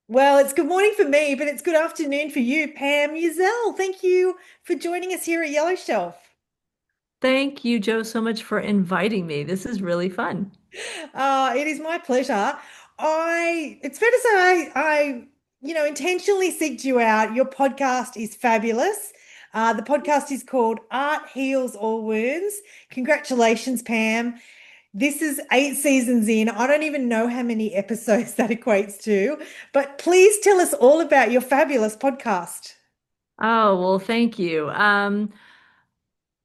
Well, it's good morning for me, but it's good afternoon for you, Pam Uzzell. Thank you for joining us here at Yellow Shelf. Thank you, Joe, so much for inviting me. This is really fun. It is my pleasure. It's fair to say intentionally seeked you out. Your podcast is fabulous. The podcast is called Art Heals All Wounds. Congratulations, Pam. This is 8 seasons in. I don't even know how many episodes that equates to, but please tell us all about your fabulous podcast. Oh, well, thank you.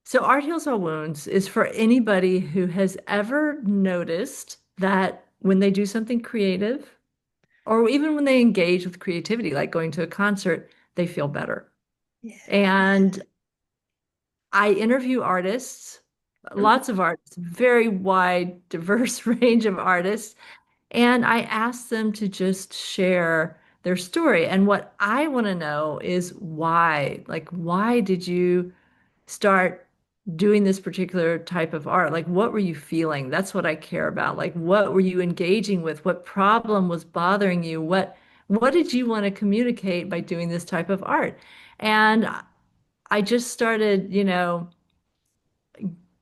So Art Heals All Wounds is for anybody who has ever noticed that when they do something creative, or even when they engage with creativity, like going to a concert, they feel better. Yeah. And I interview artists, lots of artists, very wide, diverse range of artists. And I asked them to just share their story. And what I want to know is why? Like, why did you start doing this particular type of art? Like, what were you feeling? That's what I care about. Like, what were you engaging with? What problem was bothering you? What did you want to communicate by doing this type of art? And I just started,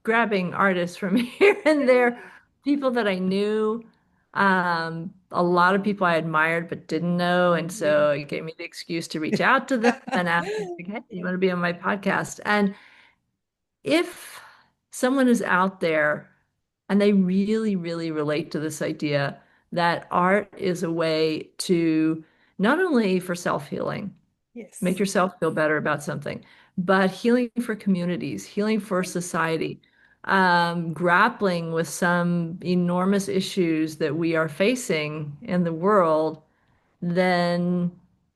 grabbing artists from here and there, people that I knew, a lot of people I admired but didn't know. And so it gave me the excuse to reach out to them and ask them, like, hey, you want to be on my podcast? And if someone is out there and they really, really relate to this idea that art is a way to not only for self-healing, make Yes. yourself feel better about something, but healing for communities, healing for society, grappling with some enormous issues that we are facing in the world, then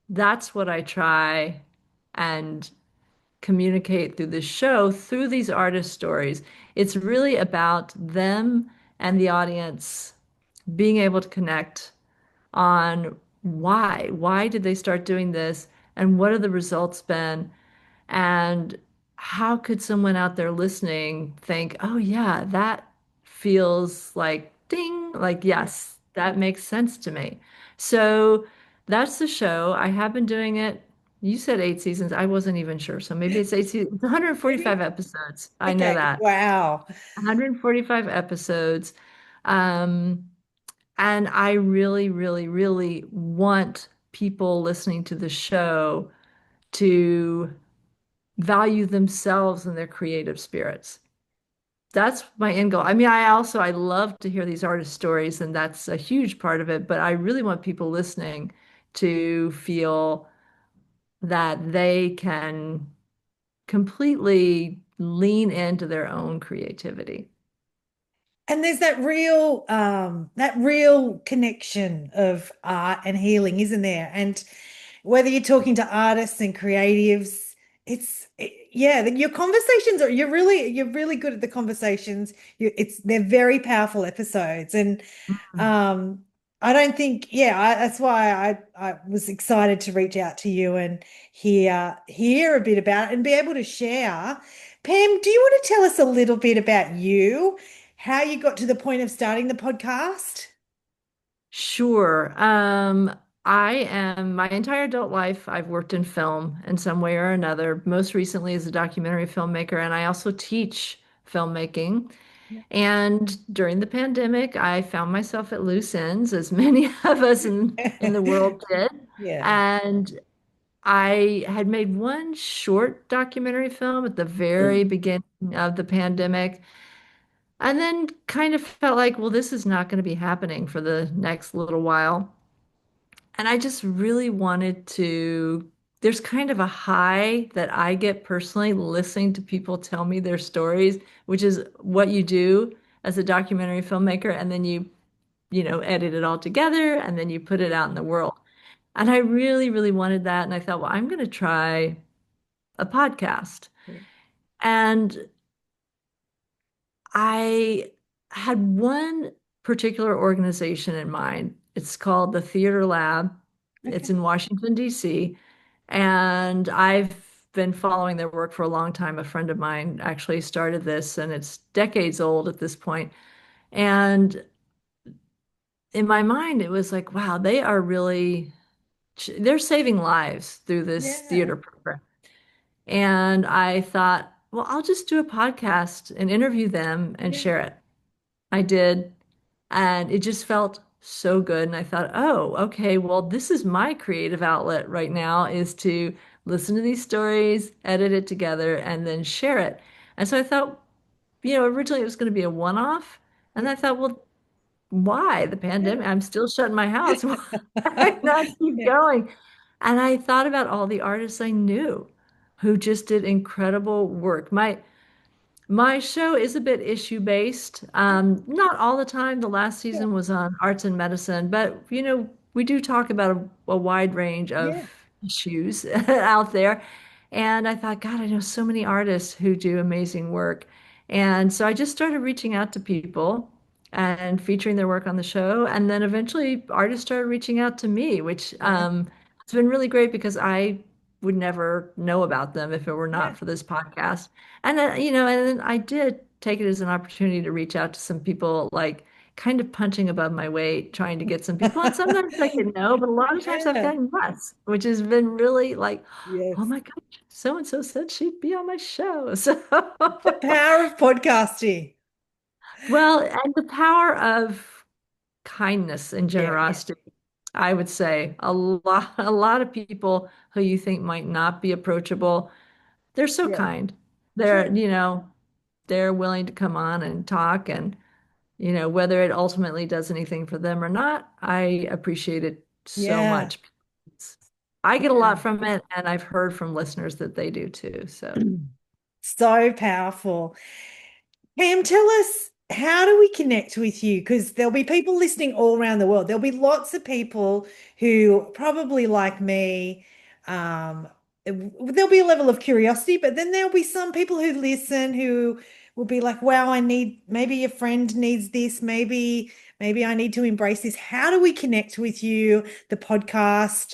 that's what I try and communicate through this show, through these artist stories. It's really about them and the audience being able to connect on why. Why did they start doing this? And what have the results been? And how could someone out there listening think, oh, yeah, that feels like ding, like, yes, that makes sense to me. So that's the show. I have been doing it. You said 8 seasons. I wasn't even sure. So maybe it's 8 seasons. It's Maybe. 145 episodes. I know Okay. that. Wow. 145 episodes. Um, and I really, really, really want people listening to the show to value themselves and their creative spirits. That's my end goal. I mean, I love to hear these artist stories, and that's a huge part of it, but I really want people listening to feel that they can completely lean into their own creativity. And there's that real connection of art and healing, isn't there? And whether you're talking to artists and creatives, yeah, your conversations are you're really good at the conversations. They're very powerful episodes, and Mhm. um, I don't think, yeah, that's why I was excited to reach out to you and hear a bit about it and be able to share. Pam, do you want to tell us a little bit about you, how you got to the point of starting the podcast? Sure. I am my entire adult life, I've worked in film in some way or another, most recently as a documentary filmmaker, and I also teach filmmaking. Yeah. And during the pandemic, I found myself at loose ends, as many of us in the world did. Yeah. And I had made one short documentary film at the very beginning of the pandemic, and then kind of felt like, well, this is not going to be happening for the next little while. And I just really wanted to, there's kind of a high that I get personally listening to people tell me their stories, which is what you do as a documentary filmmaker. And then you edit it all together and then you put it out in the world. And I really, really wanted that. And I thought, well, I'm going to try a podcast. Yeah. And I had one particular organization in mind. It's called the Theater Lab. It's Okay. in Washington, D.C. And I've been following their work for a long time. A friend of mine actually started this, and it's decades old at this point. And in my mind, it was like, wow, they are really they're saving lives through this Yeah. theater program. And I thought, well, I'll just do a podcast and interview them and Yeah. share it. I did. And it just felt so good. And I thought, oh, okay, well, this is my creative outlet right now is to listen to these stories, edit it together, and then share it. And so I thought, originally it was going to be a one-off. And I thought, well, why? The Yeah. pandemic, I'm still shut in my house. Why not keep Yeah. going? And I thought about all the artists I knew who just did incredible work. My show is a bit issue based. Not all the time. The last Yeah. season was on arts and medicine, but we do talk about a wide range of Yeah. issues out there. And I thought, God, I know so many artists who do amazing work. And so I just started reaching out to people and featuring their work on the show. And then eventually artists started reaching out to me, which Yeah. it's been really great because I would never know about them if it were Yeah. not for this podcast. And then, and then I did take it as an opportunity to reach out to some people, like kind of punching above my weight, trying to get some people. And sometimes I get no, but a lot of times I've Yeah. gotten yes, which has been really like, oh Yes. my gosh, so and so said she'd be on my show. So, The power of podcasting. well, and the power of kindness and Yeah. Yeah. generosity. I would say a lot of people who you think might not be approachable, they're so Yeah. kind. They're, True. they're willing to come on and talk and whether it ultimately does anything for them or not, I appreciate it so Yeah. much. I get a Yeah. lot from it, and I've heard from listeners that they do too. So, So powerful. Pam, tell us, how do we connect with you? Because there'll be people listening all around the world. There'll be lots of people who probably like me. Um, there'll be a level of curiosity, but then there'll be some people who listen who will be like, wow, maybe a friend needs this. Maybe I need to embrace this. How do we connect with you? The podcast,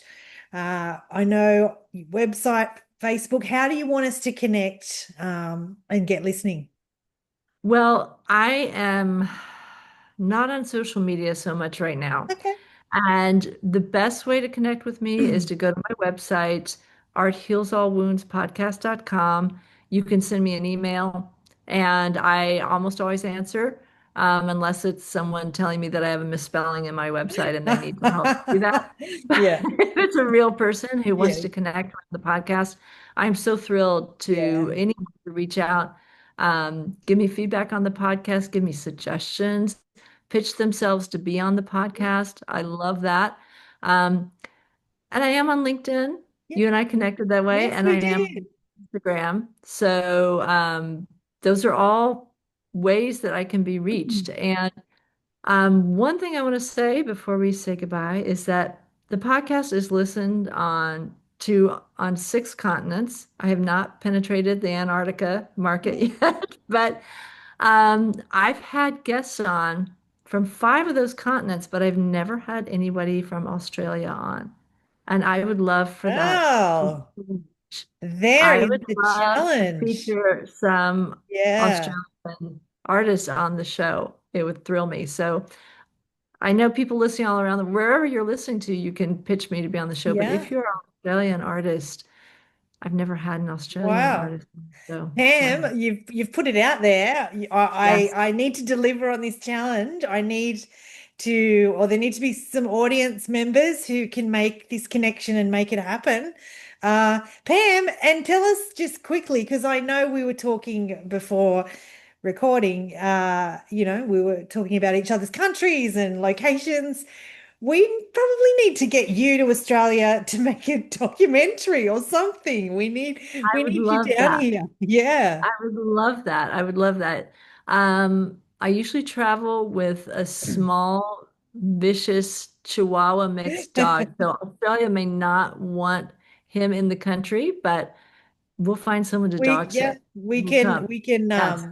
I know website, Facebook. How do you want us to connect, and get listening? well, I am not on social media so much right now. Okay. And the best way to connect with me is to go to my website, arthealsallwoundspodcast.com. You can send me an email, and I almost always answer, unless it's someone telling me that I have a misspelling in my website and they need my help to do that. But Yeah, if it's a real person who wants yeah, to connect with the podcast, I'm so thrilled yeah, to anyone to reach out, give me feedback on the podcast, give me suggestions, pitch themselves to be on the yeah, podcast. I love that. Um, and I am on LinkedIn. yeah. You and I connected that way, Yes, and I we am did. on Instagram. So those are all ways that I can be reached. And one thing I want to say before we say goodbye is that the podcast is listened on 6 continents. I have not penetrated the Antarctica market Yeah. yet, but I've had guests on from 5 of those continents, but I've never had anybody from Australia on. And I would love for that. Oh, there I is would the love to challenge. feature some Yeah, Australian artists on the show. It would thrill me. So I know people listening all around wherever you're listening to, you can pitch me to be on the show. But if yeah. you're an Australian artist, I've never had an Australian Wow. artist on the show. So Pam, you've put it out there. yes. I need to deliver on this challenge. I need to, or there need to be some audience members who can make this connection and make it happen. Pam, and tell us just quickly, because I know we were talking before recording, we were talking about each other's countries and locations. We probably need to get you to Australia to make a documentary or something. We I would need you love down that. here. Yeah. I would love that. I would love that. I usually travel with a small, vicious Chihuahua mixed dog. So Australia may not want him in the country, but we'll find someone to We dog yeah, sit. We'll come. Yes.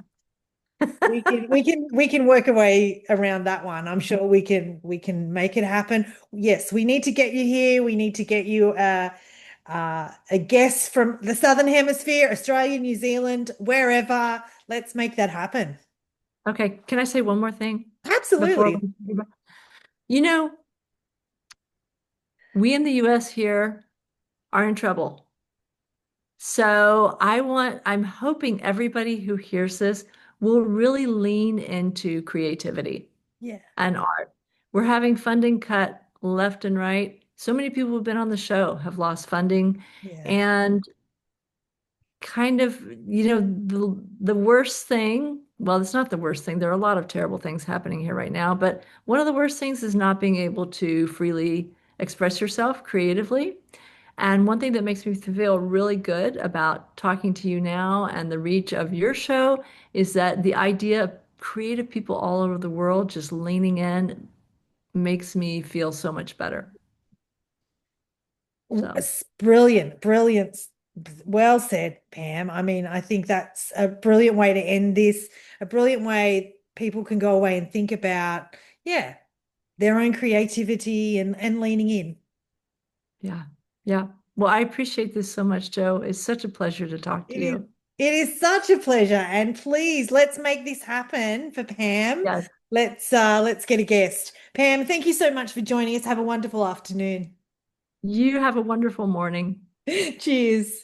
we can work a way around that one. I'm sure we can make it happen. Yes, we need to get you here. We need to get you a guest from the Southern Hemisphere, Australia, New Zealand, wherever. Let's make that happen. Okay. Can I say one more thing before Absolutely. we, you know, we in the US here are in trouble. So I'm hoping everybody who hears this will really lean into creativity Yeah, and art. We're having funding cut left and right. So many people who've been on the show have lost funding. yeah, And kind of, the worst thing, well, it's not the worst thing. There are a lot of terrible things happening here right now, but one of the worst things is not being able to freely express yourself creatively. And one thing that makes me feel really good about talking to you now and the reach of your show is that the idea of creative people all over the world just leaning in makes me feel so much better. So, Brilliant, brilliant. Well said, Pam. I mean, I think that's a brilliant way to end this, a brilliant way people can go away and think about, yeah, their own creativity and leaning in. yeah, yeah. Well, I appreciate this so much, Joe. It's such a pleasure to talk to It is you. it is such a pleasure. And please let's make this happen for Pam. Yes. Let's get a guest. Pam, thank you so much for joining us. Have a wonderful afternoon. You have a wonderful morning. Cheers.